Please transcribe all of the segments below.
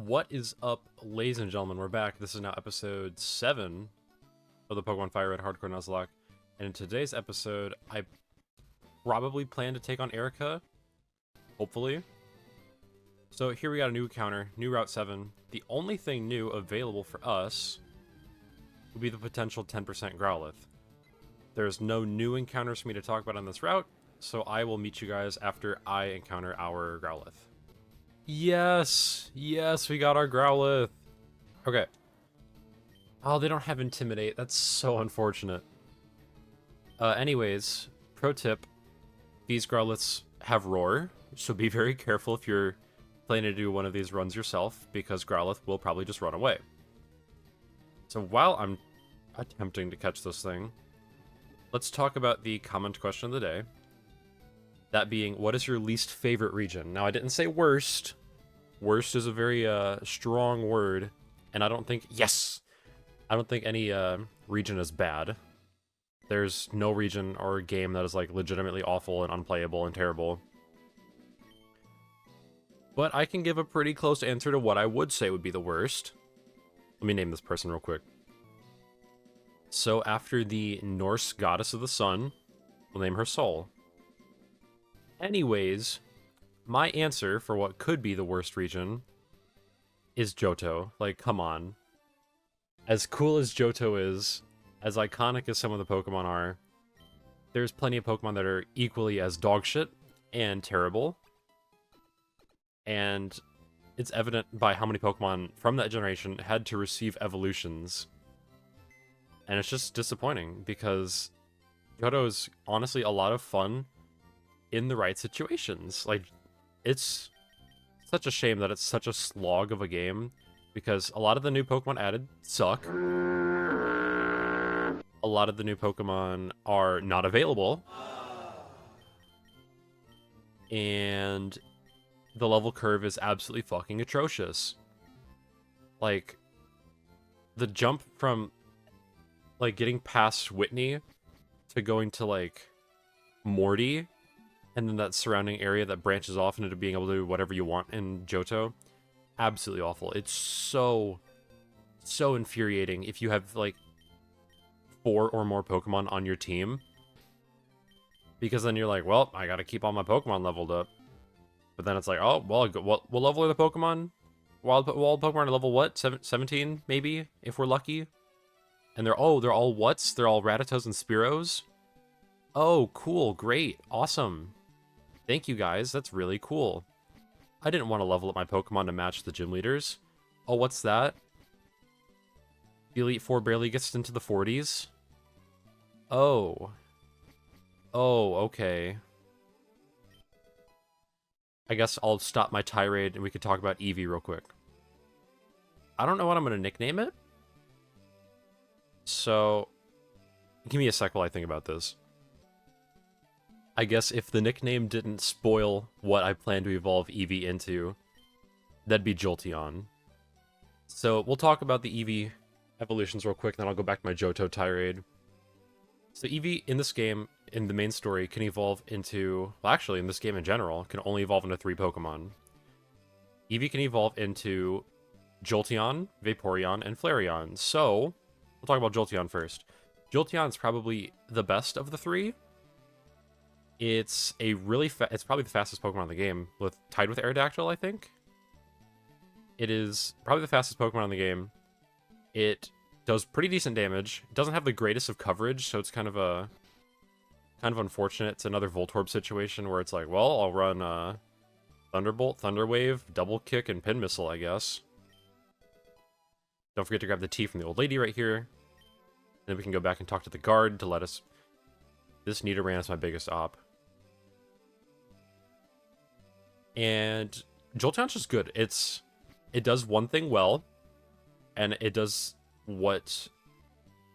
What is up, ladies and gentlemen? We're back. This is now episode 7 of the Pokemon Firered Hardcore Nuzlocke. And in today's episode, I probably plan to take on Erika. Hopefully. So here we got a new encounter, new Route 7. The only thing new available for us would be the potential 10% Growlithe. There's no new encounters for me to talk about on this route, so I will meet you guys after I encounter our Growlithe. Yes! Yes, we got our Growlithe! Okay. Oh, they don't have Intimidate. That's so unfortunate. Anyways, pro tip. These Growliths have Roar, so be very careful if you're planning to do one of these runs yourself, because Growlithe will probably just run away. So while I'm attempting to catch this thing, let's talk about the comment question of the day. That being, what is your least favorite region? Now, I didn't say worst. Worst is a very strong word, and I don't think, yes! I don't think any region is bad. There's no region or game that is like legitimately awful and unplayable and terrible. But I can give a pretty close answer to what I would say would be the worst. Let me name this person real quick. So after the Norse goddess of the sun, we'll name her Sol. Anyways, my answer for what could be the worst region is Johto. Like, come on. As cool as Johto is, as iconic as some of the Pokemon are, there's plenty of Pokemon that are equally as dogshit and terrible. And it's evident by how many Pokemon from that generation had to receive evolutions. And it's just disappointing, because Johto is honestly a lot of fun in the right situations. Like, it's such a shame that it's such a slog of a game, because a lot of the new Pokemon added suck. A lot of the new Pokemon are not available. And the level curve is absolutely fucking atrocious. Like, the jump from, like, getting past Whitney to going to, like, Morty, and then that surrounding area that branches off into being able to do whatever you want in Johto, absolutely awful. It's so infuriating if you have, like, 4 or more Pokemon on your team, because then you're like, well, I gotta keep all my Pokemon leveled up. But then it's like, oh, well, what level are the Pokemon? Wild Pokemon are level what? 17, maybe, if we're lucky? And they're all whats? They're all Rattatas and Spearows? Oh, cool, great, awesome. Thank you, guys, that's really cool. I didn't want to level up my Pokemon to match the gym leaders. Oh, what's that? The Elite Four barely gets into the 40s? Oh. Oh, okay. I guess I'll stop my tirade and we could talk about Eevee real quick. I don't know what I'm going to nickname it. So, give me a sec while I think about this. I guess if the nickname didn't spoil what I plan to evolve Eevee into, that'd be Jolteon. So, we'll talk about the Eevee evolutions real quick, then I'll go back to my Johto tirade. So Eevee in this game, in the main story, can evolve into... Well, actually, in this game in general, can only evolve into 3 Pokemon. Eevee can evolve into Jolteon, Vaporeon, and Flareon. So, we'll talk about Jolteon first. Jolteon is probably the best of the 3. It's a really it's probably the fastest Pokemon in the game, tied with Aerodactyl, I think. It is probably the fastest Pokemon in the game. It does pretty decent damage. It doesn't have the greatest of coverage, so it's kind of unfortunate. It's another Voltorb situation where it's like, well, I'll run Thunderbolt, Thunder Wave, Double Kick, and Pin Missile, I guess. Don't forget to grab the tea from the old lady right here. And then we can go back and talk to the guard to let us... This Nidoran is my biggest op. And Jolteon's just good. It does one thing well, and it does what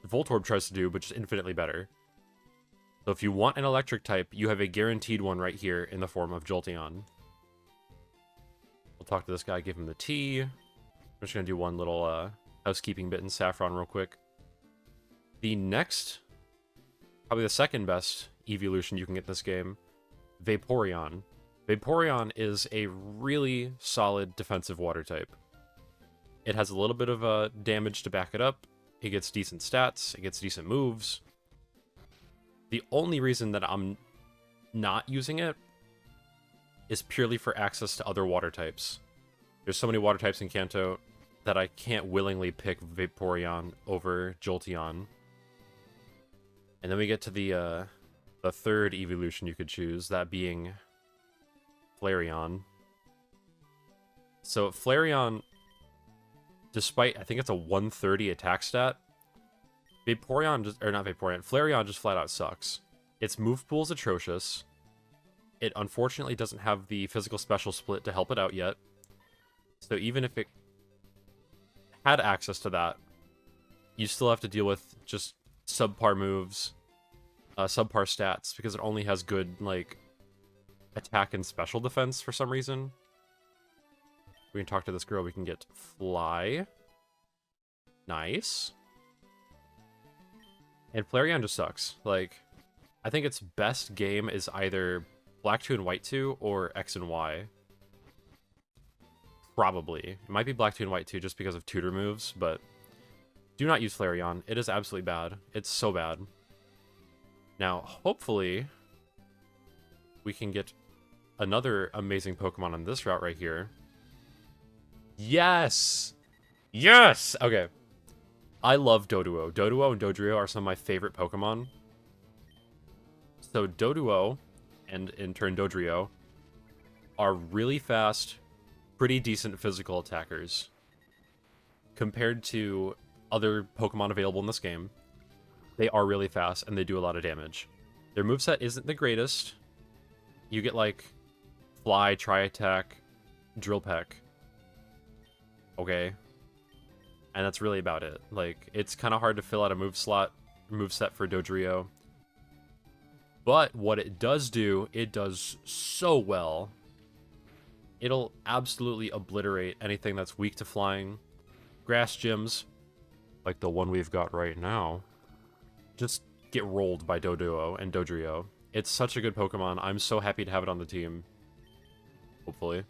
Voltorb tries to do, but just infinitely better. So if you want an electric type, you have a guaranteed one right here in the form of Jolteon. We'll talk to this guy, give him the tea. I'm just going to do one little housekeeping bit in Saffron real quick. The next, probably the second best evolution you can get in this game, Vaporeon. Vaporeon is a really solid defensive water type. It has a little bit of damage to back it up. It gets decent stats. It gets decent moves. The only reason that I'm not using it is purely for access to other water types. There's so many water types in Kanto that I can't willingly pick Vaporeon over Jolteon. And then we get to the third evolution you could choose, that being Flareon. So Flareon, despite, I think it's a 130 attack stat, Flareon just flat out sucks. Its move pool is atrocious. It unfortunately doesn't have the physical special split to help it out yet. So even if it had access to that, you still have to deal with just subpar moves, subpar stats, because it only has good, like, attack and special defense for some reason. We can talk to this girl, we can get Fly. Nice. And Flareon just sucks. Like, I think its best game is either Black 2 and White 2 or X and Y. Probably. It might be Black 2 and White 2 just because of tutor moves, but do not use Flareon. It is absolutely bad. It's so bad. Now, hopefully, we can get another amazing Pokemon on this route right here. Yes! Yes! Okay. I love Doduo. Doduo and Dodrio are some of my favorite Pokemon. So Doduo, and in turn Dodrio, are really fast, pretty decent physical attackers. Compared to other Pokemon available in this game, they are really fast and they do a lot of damage. Their moveset isn't the greatest. You get like Fly, Tri-Attack, Drill Peck. Okay. And that's really about it. Like, it's kind of hard to fill out a moveset for Dodrio. But what it does do, it does so well. It'll absolutely obliterate anything that's weak to flying. Grass gyms, like the one we've got right now, just get rolled by Doduo and Dodrio. It's such a good Pokemon. I'm so happy to have it on the team. Hopefully.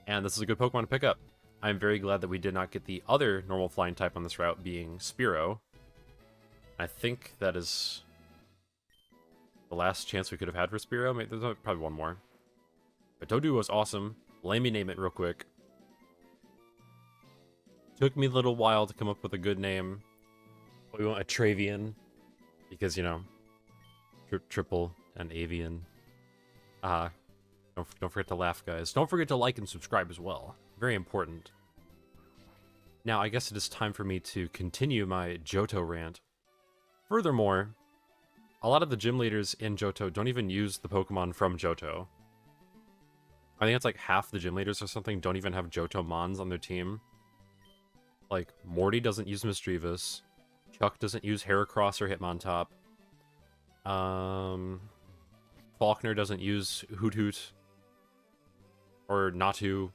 And this is a good Pokemon to pick up. I'm very glad that we did not get the other normal flying type on this route, being Spearow. I think that is the last chance we could have had for Spearow. Maybe there's probably one more. But Doduo was awesome. Let me name it real quick. Took me a little while to come up with a good name. We went a Travian, because, you know, triple and avian. Don't forget to laugh, guys. Don't forget to like and subscribe as well. Very important. Now, I guess it is time for me to continue my Johto rant. Furthermore, a lot of the gym leaders in Johto don't even use the Pokemon from Johto. I think it's like half the gym leaders or something don't even have Johto Mons on their team. Like, Morty doesn't use Misdreavus. Chuck doesn't use Heracross or Hitmontop. Faulkner doesn't use Hoot Hoot. Or Natu.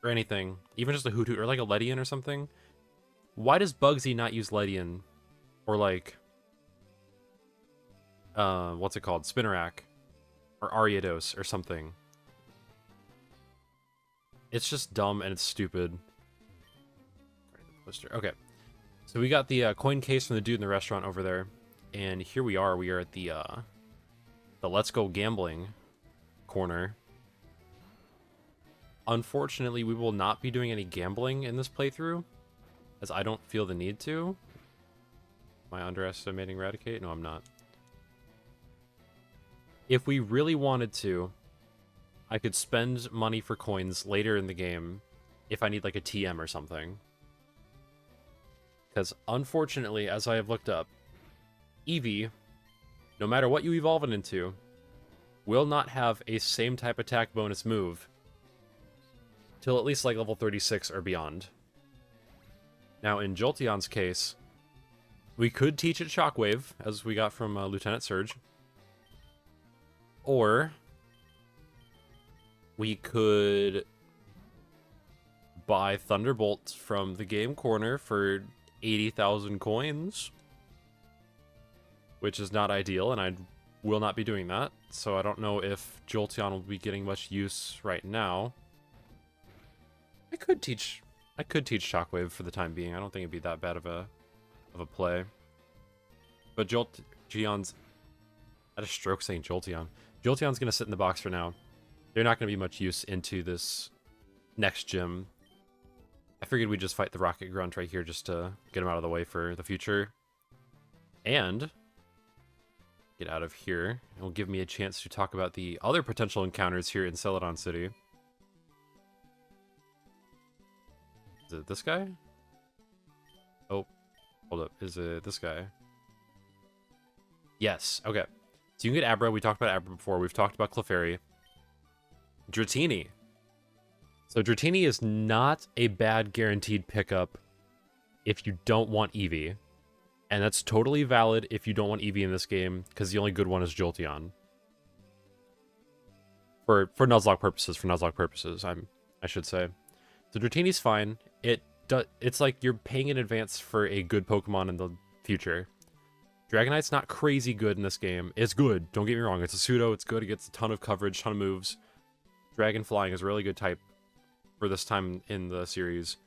Or anything. Even just a Hoot Hoot or like a Ledian or something. Why does Bugsy not use Ledian? Or like... what's it called? Spinarak. Or Ariados or something. It's just dumb and it's stupid. Okay. So we got the coin case from the dude in the restaurant over there. And here we are. We are at the Let's Go Gambling corner. Unfortunately, we will not be doing any gambling in this playthrough, as I don't feel the need to. Am I underestimating Raticate? No, I'm not. If we really wanted to, I could spend money for coins later in the game if I need like a TM or something. Because unfortunately, as I have looked up, Eevee, no matter what you evolve it into, will not have a same type attack bonus move till at least like level 36 or beyond. Now in Jolteon's case, we could teach it Shockwave, as we got from Lieutenant Surge. Or we could buy Thunderbolt from the game corner for 80,000 coins, which is not ideal, and I will not be doing that. So I don't know if Jolteon will be getting much use right now. I could teach Shockwave for the time being. I don't think it'd be that bad of a play. But Jolteon's... I had a stroke saying Jolteon. Jolteon's going to sit in the box for now. They're not going to be much use into this next gym. I figured we'd just fight the Rocket Grunt right here just to get him out of the way for the future. And get out of here. It will give me a chance to talk about the other potential encounters here in Celadon City. Is it this guy? Oh, hold up. Is it this guy? Yes. Okay. So you can get Abra. We talked about Abra before. We've talked about Clefairy. Dratini. So Dratini is not a bad guaranteed pickup if you don't want Eevee. And that's totally valid if you don't want Eevee in this game, because the only good one is Jolteon. For Nuzlocke purposes, I should say. So Dratini's fine. It's like you're paying in advance for a good Pokemon in the future. Dragonite's not crazy good in this game. It's good, don't get me wrong. It's a pseudo, it's good, it gets a ton of coverage, ton of moves. Dragon Flying is a really good type for this time in the series.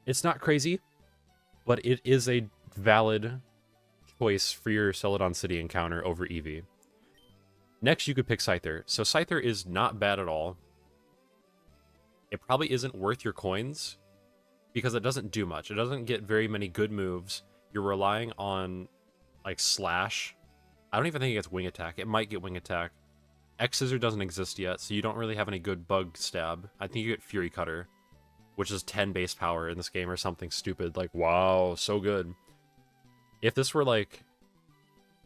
It's not crazy, but it is a valid choice for your Celadon City encounter over Eevee. Next, you could pick Scyther. So Scyther is not bad at all. It probably isn't worth your coins because it doesn't do much. It doesn't get very many good moves. You're relying on like Slash. I don't even think it gets Wing Attack. It might get Wing Attack. X-Scissor doesn't exist yet, so you don't really have any good Bug Stab. I think you get Fury Cutter, which is 10 base power in this game or something stupid. Like, wow, so good. If this were like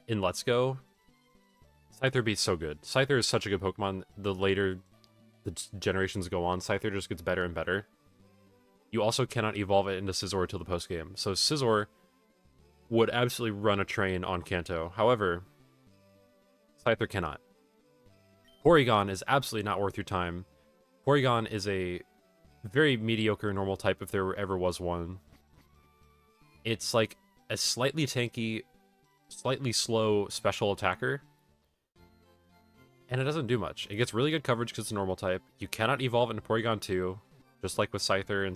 in Let's Go, Scyther would be so good. Scyther is such a good Pokemon. The later the generations go on, Scyther just gets better and better. You also cannot evolve it into Scizor till the post-game. So Scizor would absolutely run a train on Kanto. However, Scyther cannot. Porygon is absolutely not worth your time. Porygon is a very mediocre normal type if there ever was one. It's like a slightly tanky, slightly slow special attacker. And it doesn't do much. It gets really good coverage because it's a normal type. You cannot evolve into Porygon 2, just like with Scyther and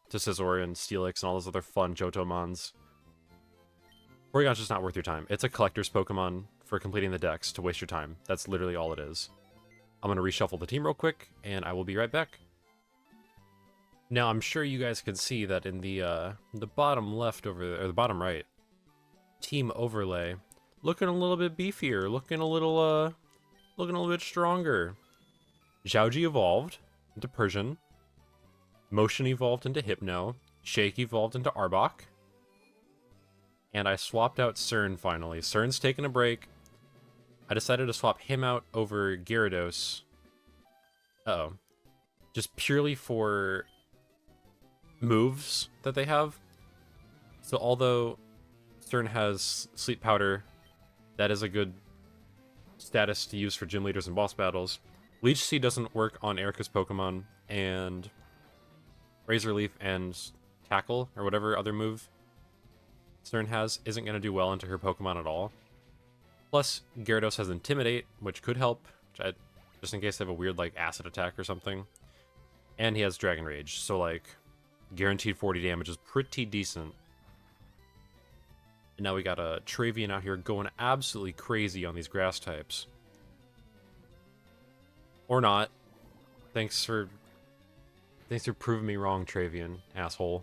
to Scizor and Steelix and all those other fun Johtomons. Porygon's just not worth your time. It's a collector's Pokemon for completing the dex to waste your time. That's literally all it is. I'm going to reshuffle the team real quick, and I will be right back. Now, I'm sure you guys can see that in the bottom left over there, or the bottom right, team overlay, looking a little bit beefier, looking a little bit stronger. Xiaoji evolved into Persian. Motion evolved into Hypno. Shake evolved into Arbok. And I swapped out Cern finally. Cern's taking a break. I decided to swap him out over Gyarados. Uh-oh. Just purely for moves that they have. So although Cern has Sleep Powder, that is a good status to use for gym leaders and boss battles. Leech Seed doesn't work on Erika's Pokemon, and Razor Leaf and Tackle, or whatever other move Cern has, isn't going to do well into her Pokemon at all. Plus, Gyarados has Intimidate, which could help, just in case they have a weird, like, Acid Attack or something. And he has Dragon Rage, so, like, guaranteed 40 damage is pretty decent. And now we got a Travian out here going absolutely crazy on these grass types. Or not. Thanks for proving me wrong, Travian, asshole.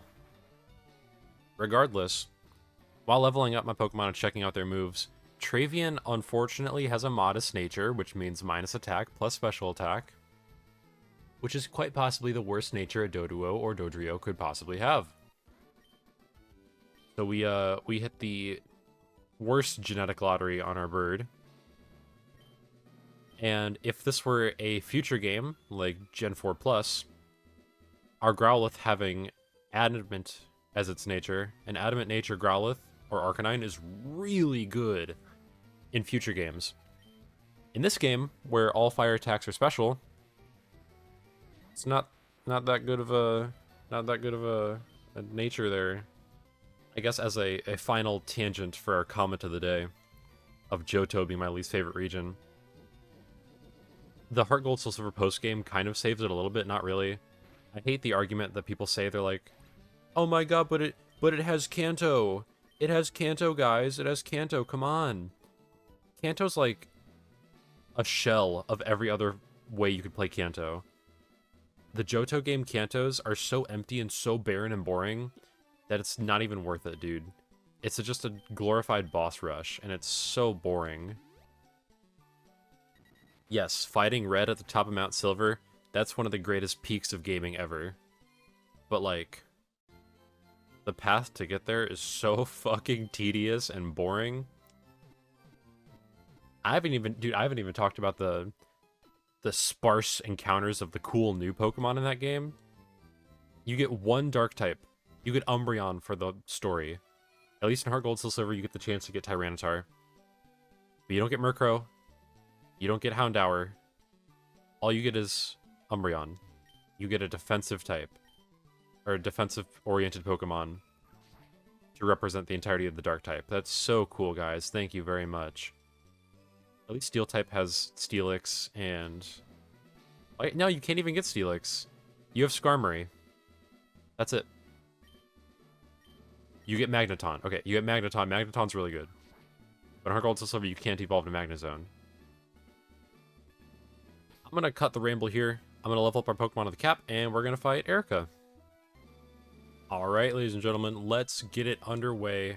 Regardless, while leveling up my Pokemon and checking out their moves, Travian unfortunately has a modest nature, which means minus attack plus special attack, which is quite possibly the worst nature a Doduo or Dodrio could possibly have. So we hit the worst genetic lottery on our bird. And if this were a future game, like Gen 4 Plus, our Growlithe having Adamant as its nature, an Adamant nature Growlithe or Arcanine is really good in future games. In this game, where all fire attacks are special, it's not that good of a nature there. I guess as a final tangent for our comment of the day, of Johto being my least favorite region, the Heart Gold Soul Silver post game kind of saves it a little bit, not really. I hate the argument that people say. They're like, "Oh my god, but it has Kanto. It has Kanto, guys. It has Kanto. Come on." Kanto's like a shell of every other way you could play Kanto. The Johto game Kantos are so empty and so barren and boring that it's not even worth it, dude. It's just a glorified boss rush, and it's so boring. Yes, fighting Red at the top of Mount Silver, that's one of the greatest peaks of gaming ever. But, like, the path to get there is so fucking tedious and boring. I haven't even talked about the sparse encounters of the cool new Pokemon in that game. You get one dark type. You get Umbreon for the story. At least in Heart Gold, Soul Silver, you get the chance to get Tyranitar. But you don't get Murkrow. You don't get Houndour. All you get is Umbreon. You get a defensive type. Or a defensive-oriented Pokemon to represent the entirety of the dark type. That's so cool, guys. Thank you very much. At least Steel type has Steelix and... No, you can't even get Steelix. You have Skarmory. That's it. You get Magneton. Okay, you get Magneton. Magneton's really good. But in Heart Gold Soul Silver, you can't evolve to Magnezone. I'm going to cut the ramble here. I'm going to level up our Pokemon on the cap, and we're going to fight Erika. Alright, ladies and gentlemen, let's get it underway.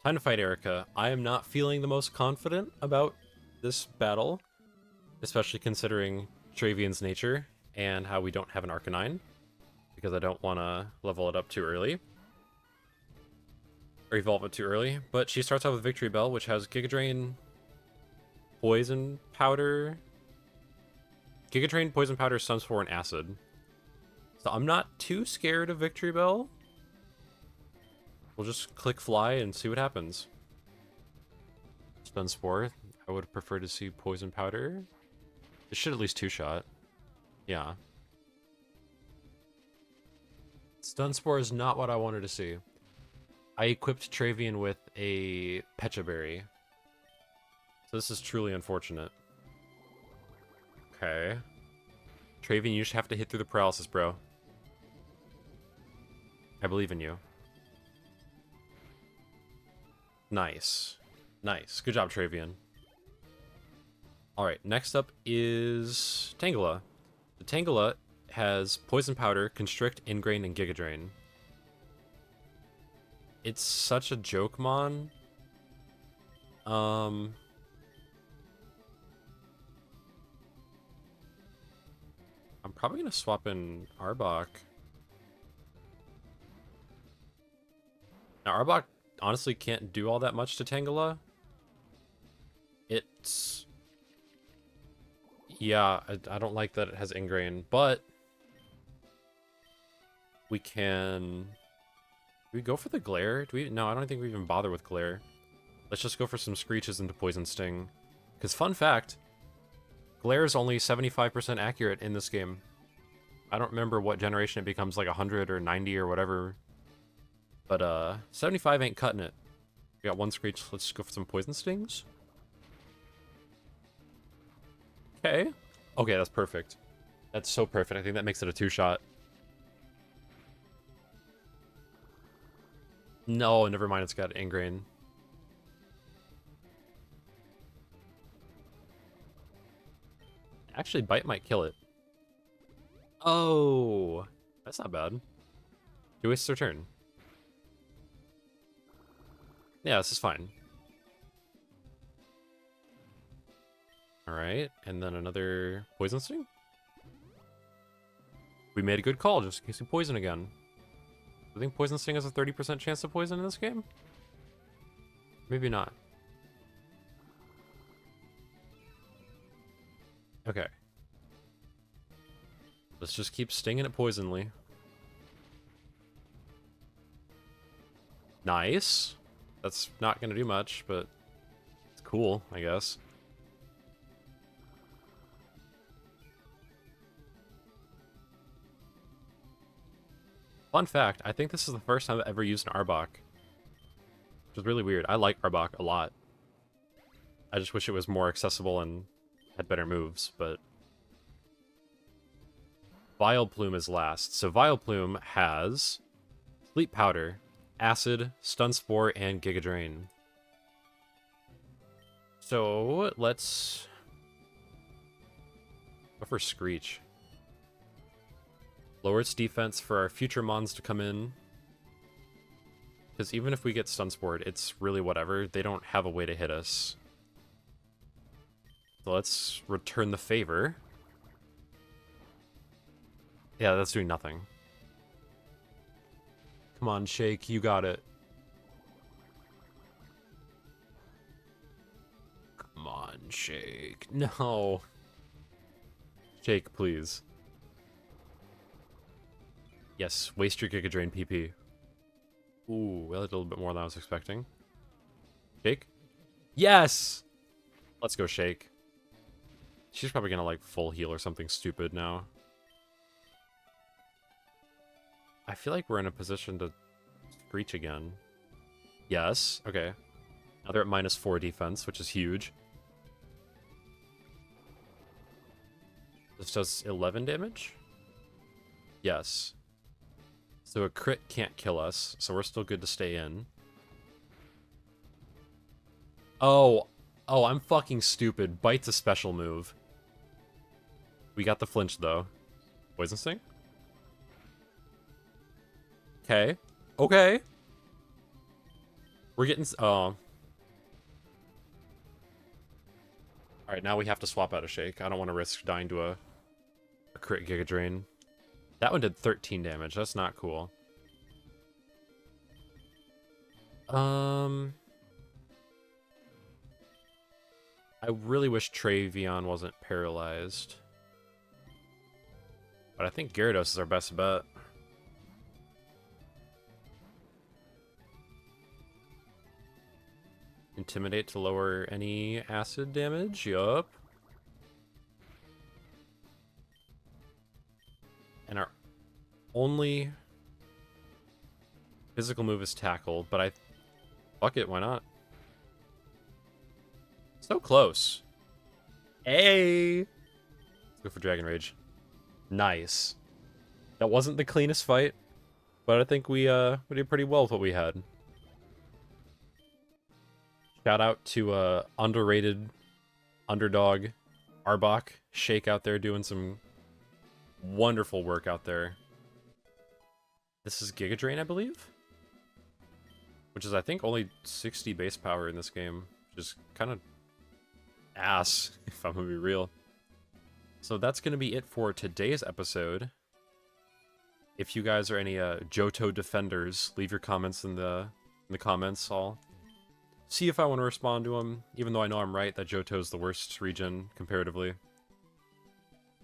Time to fight Erika. I am not feeling the most confident about this battle, especially considering Travian's nature and how we don't have an Arcanine, because I don't want to level it up too early. Or evolve it too early. But she starts off with Victory Bell, which has Giga Drain, Poison Powder... Giga Drain, Poison Powder, Sun Spore, and Acid. So I'm not too scared of Victory Bell. We'll just click Fly and see what happens. Stun Spore. I would prefer to see Poison Powder. It should at least two-shot. Yeah. Stun Spore is not what I wanted to see. I equipped Travian with a Pecha Berry. So this is truly unfortunate. Okay. Travian, you just have to hit through the paralysis, bro. I believe in you. Nice. Nice. Good job, Travian. Alright, next up is Tangela. The Tangela has Poison Powder, Constrict, Ingrain, and Giga Drain. It's such a joke, mon. I'm probably gonna swap in Arbok. Now, Arbok honestly can't do all that much to Tangela. It's... Yeah, I don't like that it has Ingrain, but... We can... Do we go for the Glare? Do we? No, I don't think we even bother with Glare. Let's just go for some Screeches into Poison Sting. Because, fun fact, Glare is only 75% accurate in this game. I don't remember what generation it becomes, like 100 or 90 or whatever. But, 75 ain't cutting it. We got one Screech. Let's go for some Poison Stings. Okay. Okay, that's perfect. That's so perfect. I think that makes it a two-shot. No, never mind. It's got Ingrain. Actually, Bite might kill it. Oh, that's not bad. She wastes her turn. Yeah, this is fine. Alright, and then another Poison Sting? We made a good call, just in case we poison again. I think Poison Sting has a 30% chance to poison in this game? Maybe not. Okay. Let's just keep stinging it poisonally. Nice. That's not going to do much, but it's cool, I guess. Fun fact, I think this is the first time I've ever used an Arbok. Which is really weird. I like Arbok a lot. I just wish it was more accessible and had better moves, but... Vileplume is last. So Vileplume has Sleep Powder, Acid, Stun Spore, and Giga Drain. So let's go for Screech. Lower its defense for our future mons to come in. Because even if we get Stun Spored, it's really whatever. They don't have a way to hit us. So let's return the favor. Yeah, that's doing nothing. Come on, Shake, you got it. Come on, Shake. No. Shake, please. Yes, waste your Giga Drain PP. Ooh, a little bit more than I was expecting. Shake? Yes! Let's go, Shake. She's probably gonna, like, full heal or something stupid now. I feel like we're in a position to Screech again. Yes, okay. Now they're at -4 defense, which is huge. This does 11 damage? Yes. So a crit can't kill us, so we're still good to stay in. Oh, I'm fucking stupid. Bite's a special move. We got the flinch, though. Poison Sting? Okay. Okay. We're getting... Oh. Alright, now we have to swap out a Shake. I don't want to risk dying to a crit Giga Drain. That one did 13 damage. That's not cool. I really wish Travion wasn't paralyzed. But I think Gyarados is our best bet. Intimidate to lower any acid damage. Yup. And our only physical move is Tackle, but fuck it, why not? So close. Hey! Let's go for Dragon Rage. Nice. That wasn't the cleanest fight, but I think we did pretty well with what we had. Shout out to underrated underdog Arbok. Shake out there doing some wonderful work out there. This is Giga Drain, I believe? Which is, I think, only 60 base power in this game. Which is kind of ass, if I'm gonna be real. So that's gonna be it for today's episode. If you guys are any Johto defenders, leave your comments in the comments. I'll see if I want to respond to them, even though I know I'm right that Johto is the worst region comparatively.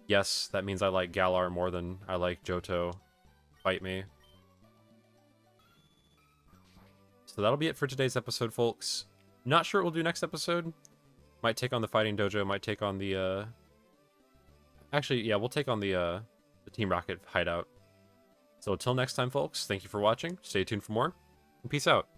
Yes, that means I like Galar more than I like Johto. Fight me. So that'll be it for today's episode, folks. Not sure what we'll do next episode. Might take on the Fighting Dojo, might take on the, Actually, yeah, we'll take on the Team Rocket hideout. So until next time, folks, thank you for watching, stay tuned for more, and peace out.